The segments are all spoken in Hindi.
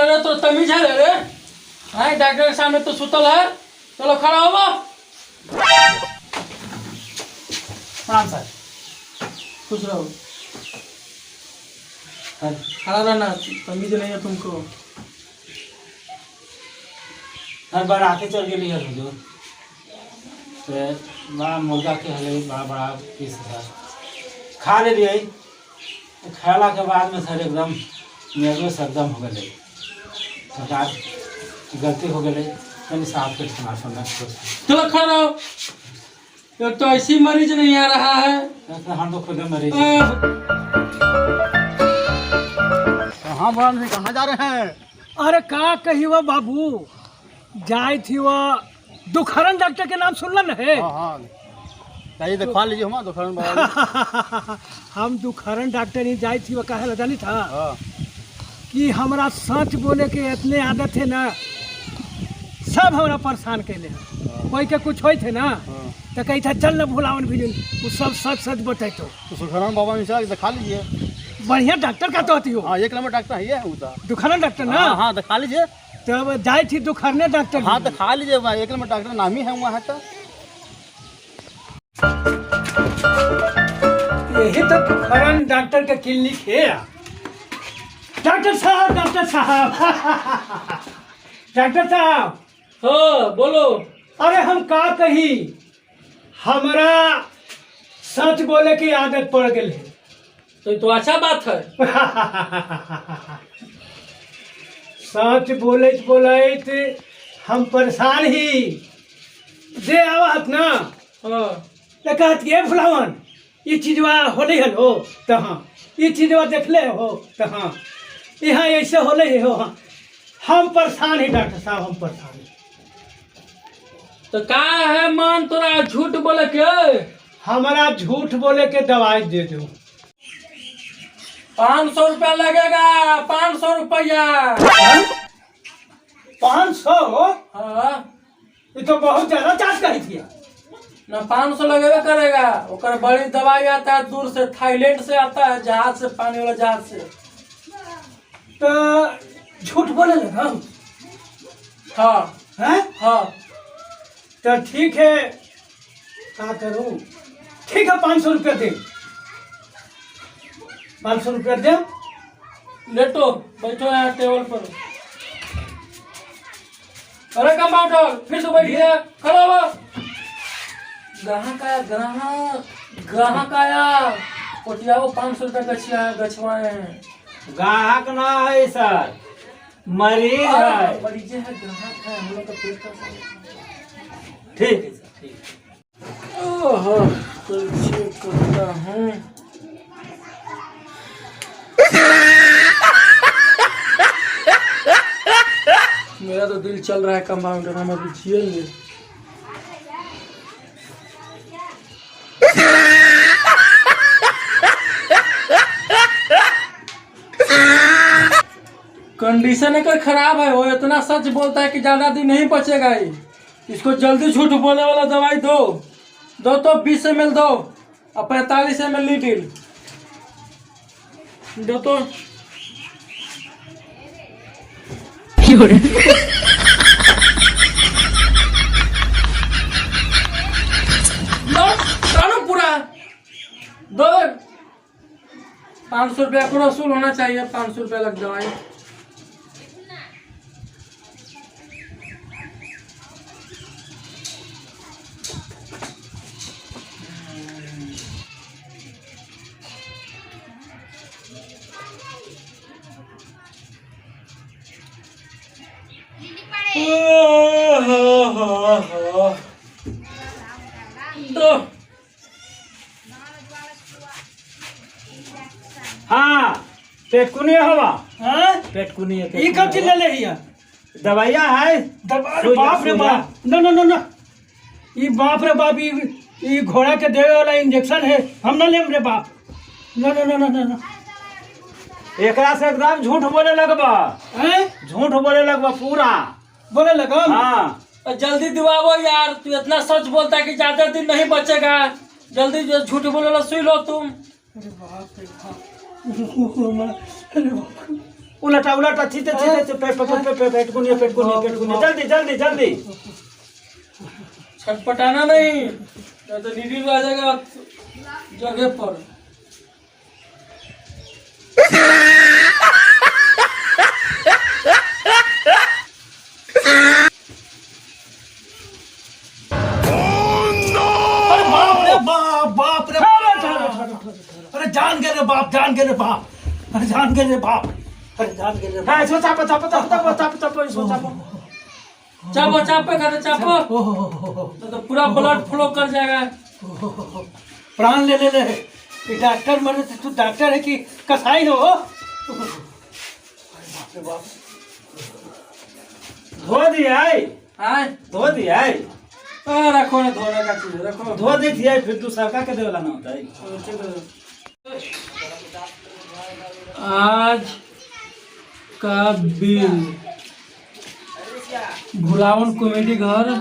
सुतल है तो तमीज है रे। हाँ डॉक्टर के सामने तो सुतल है। चलो खड़ा हो। प्रणाम सर। खुश रहो। खड़ा रहना, तमीज नहीं है तुमको। हर बार आके चल गई है हुजूर। तो बड़ा मुर्गा के हले बड़ा बड़ा पीस था, खा ले दिए। खाला के बाद में सर एकदम मेरे सरदम हो गए। सरकार गलती हो गई, मैंने साफ के सुना सुनना। चलो खड़ा रहो। एक तो ऐसी मरीज नहीं आ रहा है। हम तो खुद मरीज। हाँ भगवान, कहाँ जा रहे हैं? अरे का कही वो बाबू, जाए थी वो दुखहरन डॉक्टर के नाम सुनल है। हाँ चाहिए दिखवा लीजिए हम दुखहरन बाबा। हम दुखहरन डॉक्टर ही जाए थी वो कहे जानी था हाँ। कि हमरा सच बोले के इतने आदत है ना, सब हमरा परेशान कैले हैं। कोई के कुछ होई थे ना तो कही था चल न भुलावन भी वो सब सच सच बताई। तो दुखहरन बाबा में दिखा लीजिए। बढ़िया डॉक्टर का तो होती हो। हाँ 1 नंबर डॉक्टर है ये दुखहरन डॉक्टर ना। हाँ दिखा लीजिए। तब जाए थी दुखहरने डॉक्टर। हाँ दिखा लीजिए, 1 नंबर डॉक्टर नाम ही है वहाँ है। तो यही तो दुखहरन डॉक्टर का क्लिनिक है। डॉक्टर साहब, डॉक्टर साहब, डॉक्टर साहब। हाँ बोलो। अरे हम का कही, हमरा सच बोले की आदत पड़ गई है। तो अच्छा बात है। सच बोले हम परेशान ही दे आवत ना। हाँ तो कहत ये फुलावन ये चीजवा होले हो तो हाँ, ये चीजवा देखले हो तो हाँ, यहाँ ऐसे होले हो। हाँ हम परेशान ही डॉक्टर साहब, हम परेशान ही। तो का है मान तोरा झूठ बोले के? हमारा झूठ बोले के दवाई दे दो। 500 रुपया लगेगा। 500 रुपया। 500? हाँ ये तो बहुत ज्यादा चार्ज कही थी ना। 500 लगेगा करेगा। ओकर बड़ी दवाई आता है दूर से, थाईलैंड से आता है, जहाज से, पानी वाला जहाज से। तो झूठ बोले लगा। हाँ हैं? हाँ तो ठीक है, क्या करूं? ठीक है 500 रुपया दे। 500 रुपया दे। लेटो, बैठो यहाँ टेबल पर। अरे कंपाउंडर फिर से बैठिए, खड़ा हो। ग्राहक आया, ग्राहक आया। कोटिया वो 500 रुपया गछवाए। ग्राहक ना है सर, मरीज है। मरीज है, ग्राहक है, हम लोग का पेट का। ठीक है सर, ठीक है। ओहो, तो चेक करता हूँ। मेरा तो दिल चल रहा है कंपाउंडर, हम अभी जिएंगे। कंडीशन एकर खराब है। वो इतना सच बोलता है कि ज्यादा दिन नहीं बचेगा ये। इसको जल्दी झूठ बोलने वाला दवाई दो। तो 20 ml दो और 45 ml लीटिल दो। तो पूरा दो। 500 रुपया को वसूल होना चाहिए। 500 रुपया लग दवाई। दो। हाँ पेटकुनी हवा। हाँ? पेटकुनी ये कब चल ले हिया? दवाइया है। बाप रे बाप, ना ना ना ना, ये बाप रे बाप, ये घोड़ा के देवे वाला इंजेक्शन है। हम ना लेम रे बाप। ना ना ना ना ना, ना। एकरा से एकदम झूठ बोले लगबा। हैं? झूठ बोले लगबा पूरा बोले लगा। हाँ जल्दी दिवाओ यार, तू इतना सच बोलता है कि ज्यादा दिन नहीं बचेगा। जल्दी जो झूठ बोले वाला सुई लो तुम। अरे बाप रे बाप, अरे बाप। उलटा उलटा सीधे सीधे पेट कुनिए जल्दी जल्दी जल्दी। छटपटाना नहीं, नहीं तो नीडी आ जाएगा जगह पर। बाप रे अरे जान गए रे बाप, जान गए रे बाप, अरे जान गए रे बाप, अरे जान गए रे हाँ इसको Chapo Chapo Chapo Chapo Chapo Chapo इसको चापो। चापो चापो खाते चापो, तो पूरा ब्लड फ्लो कर जाएगा। प्राण ले ले ले। ये डॉक्टर मरे तो तू डॉक्टर है कि कसाई हो? अरे बाप रे बाप। धो दिया हाँ धो दिया रखो ना, धोने का चीज रखो। धो दी थी फिर तू सरका के देवला ना होता है। आज का बिल भुलावन कॉमेडी घर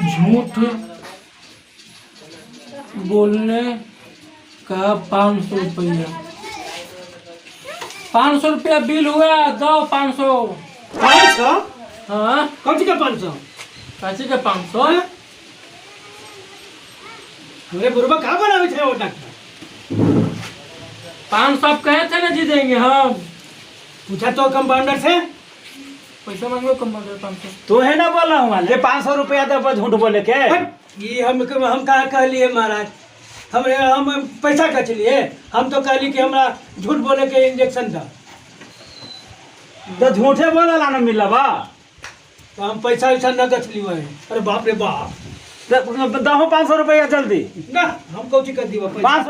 झूठ बोलने का 500 रुपया। 500 रुपया बिल हुआ, दो 500। 500? हाँ कौन सी का 500? काची के 500? मेरे बुरबा कहाँ बनावे थे वो डॉक्टर? 500 आप कहे थे ना जी देंगे हम। पूछा तो कंपाउंडर से, पैसा मांगो कंपाउंडर 500। तू है ना बोला हूँ ये 500 रुपया दे झूठ बोले के। ये हम कहाँ कह लिए महाराज? हम पैसा कच लिए? हम तो कहली कि हमरा झूठ बोले के इंजेक्शन था, तो झूठे बोला ना मिला बा, तो हम पैसा वैसा न कच लिए। अरे बाप रे बाप, दहो 500 रुपया जल्दी ना हम कौची कर दीवा पैसा। 500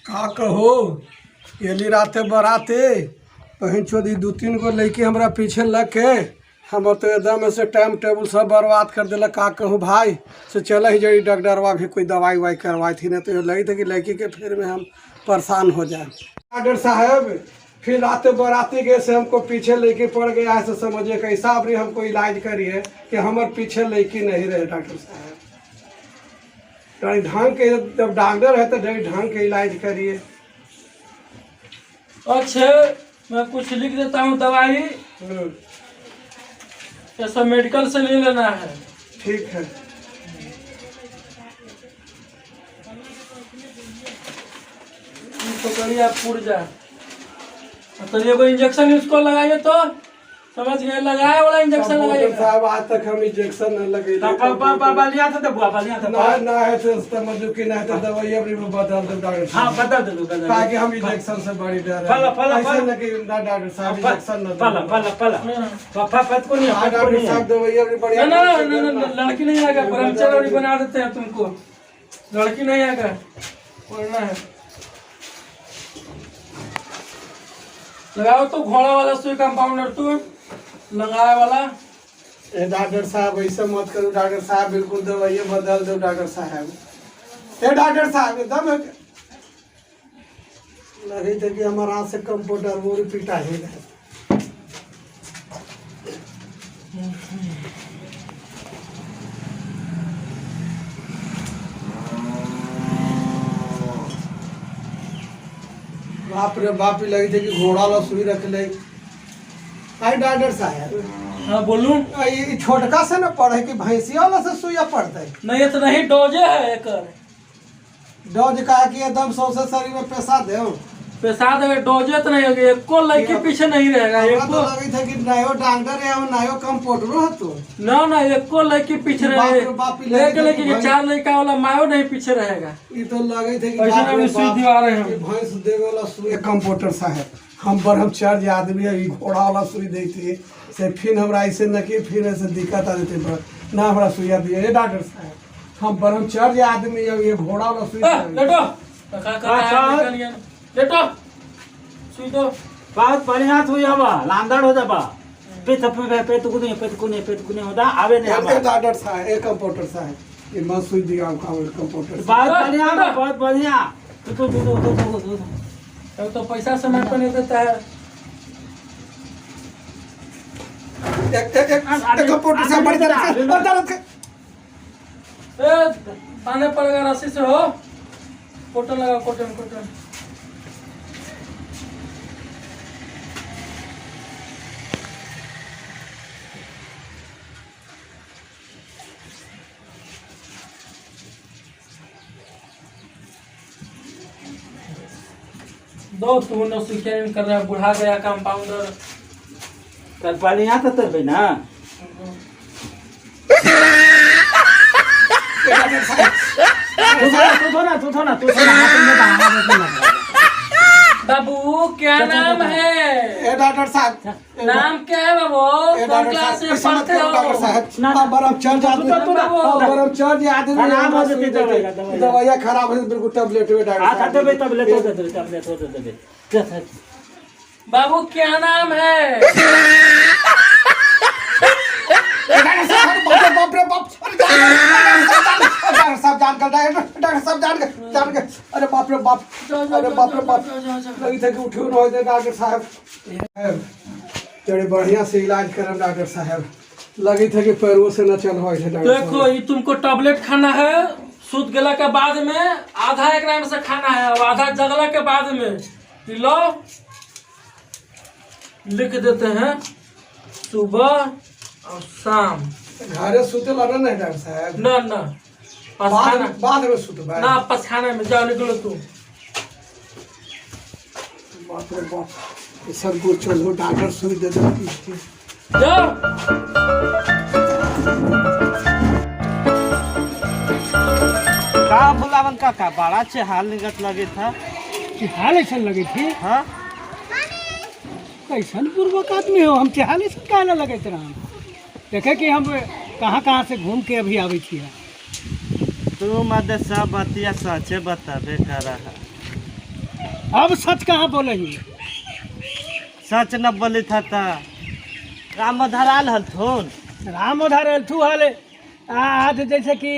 का कहो एली राते बराते बहन चोदी 2-3 गो लड़की हमरा पीछे लग के हम तो एकदम से टाइम टेबल सब बर्बाद कर दिला। का कहूँ भाई से चल ही जड़ी डॉक्टरवा भी कोई दवाई वाई करवाई थी, नहीं तो ये लगी थी कि लड़की के फिर में हम परेशान हो जाए। डॉक्टर साहब फिर राते बराती गए से हमको पीछे लड़की पड़ गया है, से समझिए कि हिसाब रही हमको इलाज करिए कि हमारे पीछे लड़की नहीं रहे। डॉक्टर साहब ढंग के, जब डॉक्टर है तो ढंग के इलाज करिए। अच्छा मैं कुछ लिख देता हूँ दवाई, ऐसा मेडिकल से नहीं लेना है। ठीक है। तो करिए आप पुर्जा, तो ये कोई इंजेक्शन इसको लगाइए, तो समझ गए, लगाए वाला इंजेक्शन लगाइए। साहब आज तक हम इंजेक्शन न लगे बलिया था बुआ बलिया था ना है तो समझो कि ना तो दवाई अपनी बदल दो डॉक्टर हाँ साहब। बता दे दो ताकि हम इंजेक्शन से बड़ी डर फला, फला, ऐसे फला। न कि ना डॉक्टर साहब इंजेक्शन न पला पला पला पापा पत को नहीं हाँ डॉक्टर साहब दवाई अपनी बड़ी ना ना ना ना ना, लड़की नहीं आएगा, ब्रह्मचारी बना देते हैं तुमको। लड़की नहीं आएगा, पढ़ना है। लगाओ तो घोड़ा वाला सुई कंपाउंडर, तू लगाए वाला। ए डॉक्टर साहब ऐसे मत करो डॉक्टर साहब, बिल्कुल दवाई बदल दो डॉक्टर साहब। ए डॉक्टर साहब एकदम लगे थे कि हमारा हाथ से कंप्यूटर वो पिटा ही गए। बाप रे बाप लगी थे कि घोड़ा ला सुई रख ले। आई डॉक्टर साहब हाँ बोलूं? ये छोटका से न पढ़े कि भैंसिया वाला से सुइया पड़ते? नहीं ये तो नहीं, डोजे है एक डोज का कि एकदम सौसे शरीर में पैसा दे पैसा देवे। डोजे तो नहीं होगी, एको लड़की पीछे नहीं रहेगा। हमरा तो एको लगी था कि नयो डॉक्टर है और नयो कंपाउंडर है तो ना ना, एको लड़की पीछे बाप रे रहे। बाप, एक लड़की के 4 लड़का वाला मायो नहीं पीछे रहेगा। ये तो लगी थे कि ऐसे बाप में रे भी सुई बाप, दिवा रहे हैं हम। ये भैंस देवे वाला सुई कंपाउंडर साहब हम ब्रह्मचार्य आदमी है, घोड़ा वाला सुई देती से फिर हमरा ऐसे न कि फिर ऐसे दिक्कत आ जाती ना हमरा सुइया दिए। ये डॉक्टर साहब हम ब्रह्मचार्य आदमी है, ये घोड़ा वाला सुई लेटो लेटो, सुई दो। बहुत बढ़िया हुई हवा लांदड़ हो जाबा पेट कुने होता आवे नहीं हवा। डॉक्टर साहब एक कंपाउंडर साहब ये मत सुई दिया कंपाउंडर बहुत बढ़िया बहुत बढ़िया। तो पैसा समय पर नहीं देता है। एक कंपाउंडर साहब बड़ी तरह पाने पड़ेगा रस्सी से हो। कॉटन लगा, कॉटन कॉटन। दो तू न सिक्योरिटी कर रहा है, बुढ़ा गया कंपाउंडर। कल पानी यहाँ तक भाई ना तू थोड़ा बाबू क्या नाम है? ए डॉक्टर साहब, नाम क्या है बाबू? ए कौन डॉक्टर क्लास साहब, में ऐसा मत पढ़ते करो डॉक्टर हो? साहब। हाँ, बर्फ आदमी बर्फ आदमी खराब हो जाती दवाइयाँ। दवाइयाँ खराब हो जाती, बिल्कुल टैबलेट हुए डॉक्टर साहब। बाबू क्या नाम है? बाप रे बाप, डॉक्टर साहब जान कर डॉक्टर साहब जान कर, अरे बाप रे बाप, अरे बाप रे बाप, लगी था कि उठे न हो जाए डॉक्टर साहब। बड़े बढ़िया से इलाज करम डॉक्टर साहब, लगी था कि पैरों से न चल हो डॉक्टर देखो ये तुमको टैबलेट खाना है, सूत गला के बाद में आधा एक में से खाना है, और आधा जगला के बाद में ये लो लिख देते हैं, सुबह और शाम। घरे सुते लगा नहीं डॉक्टर साहब, ना ना पसखाना, बाद में सुते भाई। ना पसखाना में जाओ, निकलो तुम। बाप रे बाप, ये सब कुछ चलो डॉक्टर सुई दे दो जाओ। का बुलावन का बड़ा हाल निकट लगे था कि हाल ऐसा लगी थी। हाँ कैसन पूर्वक आदमी हो, हम हाल ऐसा कहने लगे थे। हम देखे कि हम कहाँ से घूम के अभी आवे थी। तू मत सब बतिया सचे बताबे कर रहा। अब सच कहाँ बोले ही, सच न बोली था राम धराल हलथुन राम उधर थू हाल आज जैसे कि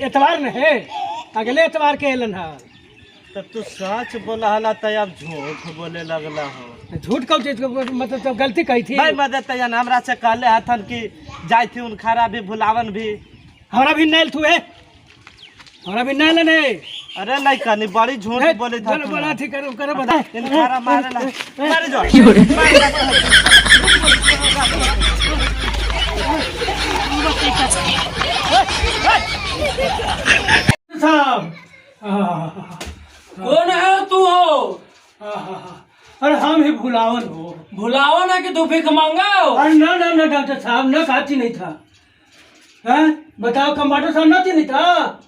एतवार न है, अगले एतवार के एलन है। तो तू सच बोला हला तो अब झूठ बोले लगला हो। झूठ कब चीज मतलब तो गलती कही थी। भाई मदद तयन हमरा से कहले हथन कि जाई थी उन खारा भी भुलावन भी हमारा भी नैल थू है, हमारा भी नैल है। अरे नहीं कहनी बड़ी झूठ बोली था तू। बड़ा ठीक करो करो बता इन खारा मारे ला मारे जो साहब। कौन है तू हो? अरे हम ही भुलावन हो। भुलाओ ना कि तू भीख मांगा हो? अरे ना ना ना डॉक्टर साहब, ना काची नहीं था। हैं बताओ, कंपाउंडर साहब ना नहीं था।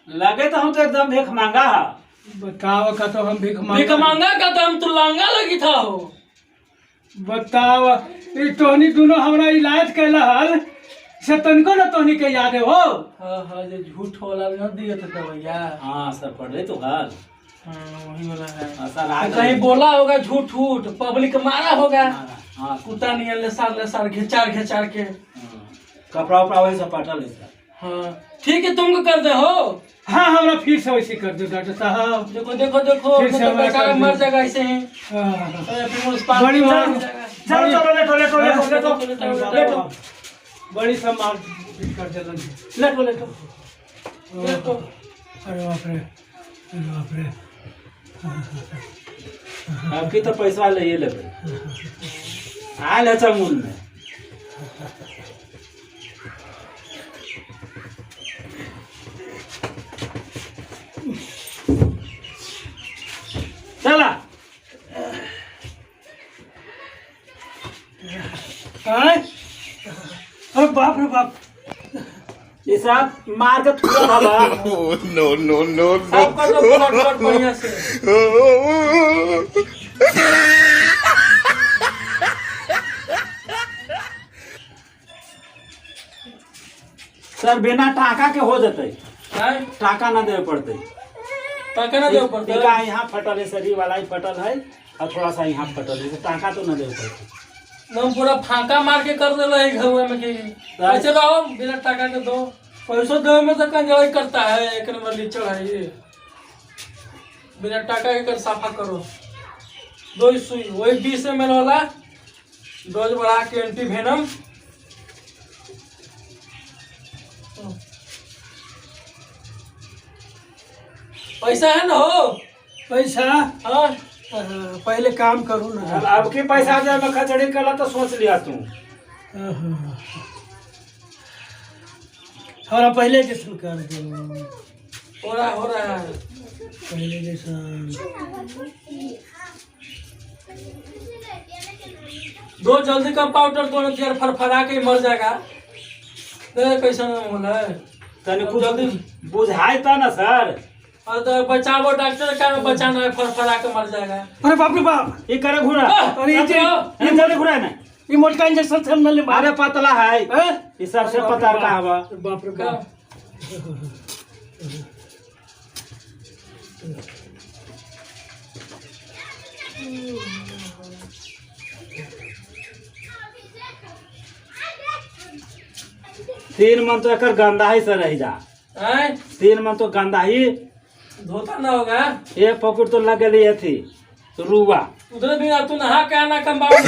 लगे तो हम तो एकदम भीख मांगा है। बताओ का तो हम भीख भीख मांगा का तो हम तू लांगा लगी था हो। बताओ ये तोहनी दोनों हमरा इलाज कैला हल से तनको न तोहनी के याद है हो। हाँ हाँ, जो झूठ वाला न दिए थे दवाइया। हाँ सर पढ़ रहे तो हाल हाँ वही वाला है। सर आ कहीं बोला होगा झूठ झूठ, पब्लिक मारा होगा। हाँ कुत्ता नहीं ले सार घिचार के। कपड़ा उपड़ा वही सब पटल है सर। हाँ ठीक है, तुमको कर दे हो। हाँ हमरा फिर से वैसे कर दो डॉक्टर साहब। देखो देखो देखो, फिर से मतलब हमारा बेचारा कर मर दो। जाएगा ऐसे ही। बड़ी मार चलो लेटो बड़ी सब मार कर देलन। लेटो। अरे बाप रे, अरे बाप रे। आपकी तो पैसा ले ये लेबे आयल है चमूल में। चला अरे बाप रे बाप, ये सब मार के थूड़ा बाबा। सबका तो ब्लड बढ़िया से। सर बिना टाका के हो जते, हैं? टाका ना देवे पड़ते। टाका ना देव पड़ता टीका है? यहाँ फटल है, शरीर वाला ही फटल है और थोड़ा सा यहाँ फटल है, टाका तो ना देवे पड़ते। हम पूरा फांका मार के कर देला है घुआ में कि ऐसे रहो बिना टाका के दो। पैसों देवे में तो कंजवाई करता है, एक नंबर लीचड़ है ये। बिना टाका के कर साफा करो। 2 सुई वही 20 ml वाला, डोज बढ़ा के एंटी वेनम। पैसा है ना हो? पैसा हाँ पहले काम करूँ ना। अब की पैसा जब मैं खचड़ी कला तो सोच लिया तू। थोड़ा पहले जैसन कर दो। हो रहा है पहले जैसन दो जल्दी का पाउडर दो यार, फरफरा के मर जाएगा। कैसा ना होला तने कुछ जल्दी बुझाई था ना सर। और तो बचाओ, डॉक्टर का बचाना है, फरफरा के मर जाएगा। अरे बाप रे बाप, ये करे घुरा। अरे ये मोटे घुरा ना, ये मोटका इंजेक्शन से हम न ले अरे पतला है हैं? ये सबसे पतार का हवा। बाप रे बाप। तीन मन तो एकर गंदा ही से रह जा। हैं? 3 मन तो गंदा ही। धोता ना होगा। एक पॉकेट तो लग गई थी तो रुआ उधर भी तू नहा के आना कंबाउंड।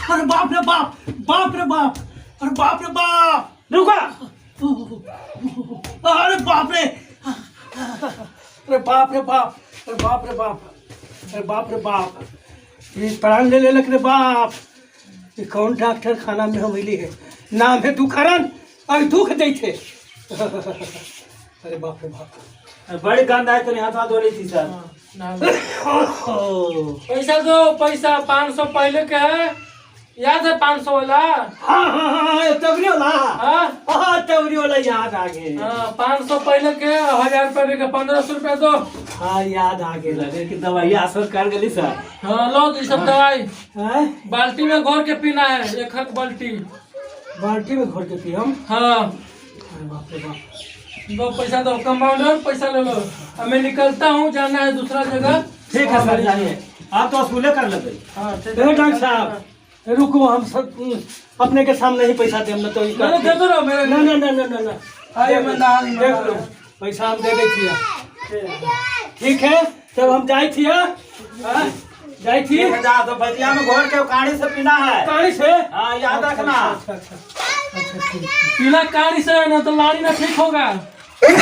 अरे बाप रे बाप, बाप रे बाप, अरे बाप रे बाप, रुका। अरे बाप रे, अरे बाप रे बाप, अरे बाप रे बाप, अरे बाप रे बाप, ये प्राण ले लेलक रे बाप। ये कौन डॉक्टर खाना में हम है? नाम है दुखरन और दुख देते। अरे बाप रे बाप, बड़ी गंदा है तो हाथ धो ली थी सर। पैसा दो, पैसा 500 पहले के है, याद है 500 वाला? हाँ हाँ हाँ, तबरी वाला, हाँ हाँ तबरी वाला याद आ गए। हाँ 500 पहले के 1000 रुपये के 1500 रुपये दो। हाँ याद आ गए। लगे कि दवाई असर कर गई सर। हाँ लो ये सब दवाई हैं? बाल्टी में घोर के पीना है, 1 बाल्टी। बाल्टी में घोर के पी हम। हाँ अरे बाप रे बाप, दो पैसा दो, कंपाउंडर पैसा ले लो। अब मैं निकलता हूँ, जाना है दूसरा जगह। ठीक है सर जाइए, आप तो स्कूले कर लेते। हाँ ठीक देखो डॉक्टर साहब, रुको, हम सब अपने के सामने ही पैसा देम ना तो ई मैंने दे दो ना मेरे। ना ना ना ना ना ना, आइए मैं दान देख लो पैसा हम दे दै छियै। ठीक है, तब हम जाए थी, जाए थी जा तो बतिया में घोर के काढ़ी से पीना है। कहानी से। हाँ याद रखना। अच्छा अच्छा अच्छा ठीक। पीला काड़ी से ना तो लाड़ी ना ठीक होगा। चलो,